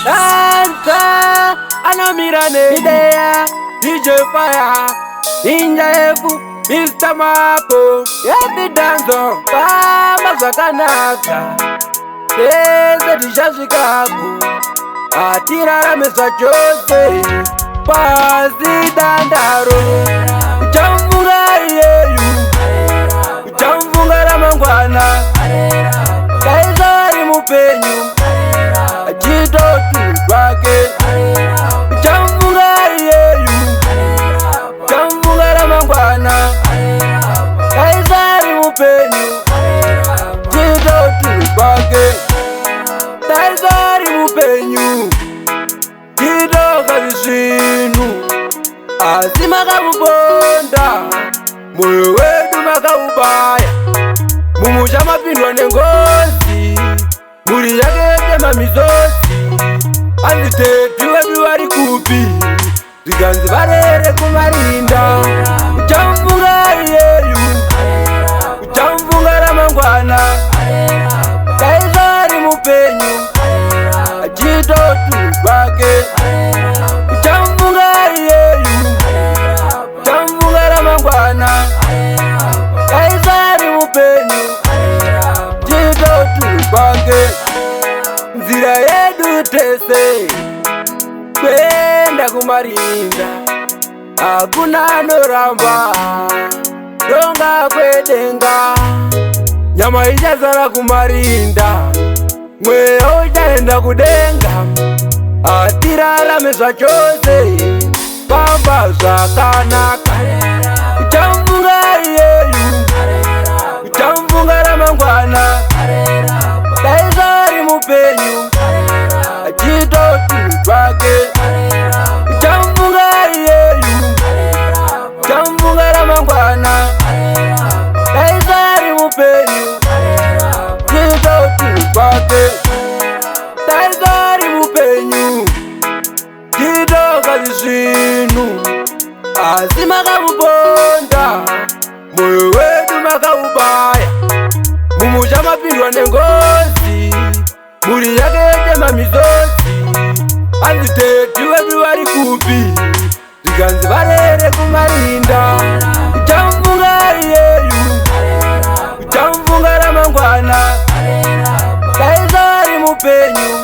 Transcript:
Danza anomirane idea DJ Fire Ninja Efu Mr. Mapo Yebi danzo Pama zakanaka Teze tishazikaku Atirara mesa chose Pasi dandaro Uchamfunga yeyu Uchamfunga ramangwana Kaisari mupenyu Achitotu kwake Uchamfunga yeyu Uchamfunga ramangwana Kaisari mupenyu Achitotu kwake Kaisari mupenyu Chitoka visinu Asi makamuponda Moyo wedu makaubaya Mumusha mapindwa nengozi Muri yake kema mizozi Anditetu wedu wari kupi Ziganzi varere kumarinda Uchamfunga yeyu Uchamfunga ramangwana Kaisari mupenyu Achitotu kwake Uchamfunga yeyu Uchamfunga ramangwana Kaisari mupenyu Achitotu kwake Nzira yedu tese Kwenda kumarinda Hakuna noramba Donga kwedenga Nyama ichazara kumarinda Mweyo uchaenda kudenga Atirarame zvachose Pamba zvakanaka Uchamfunga yeyu Uchamfunga ramangwana Kaisari mupenyu Achitotu kwake Uchamfunga yeyu Uchamfunga ramangwana Kaisari mupenyu Achitotu kwake Kaisari mupenyu Chitoka zisvinu Asi makamuponda Moyo wedu makaubaya Mumusha mapindwa nengozi Muri yake kema mizozi Anditetu wedu wari kupi Ziganzi varere kumarinda Uchamfunga yeyu Uchamfunga ramangwana Kaisari mupenyu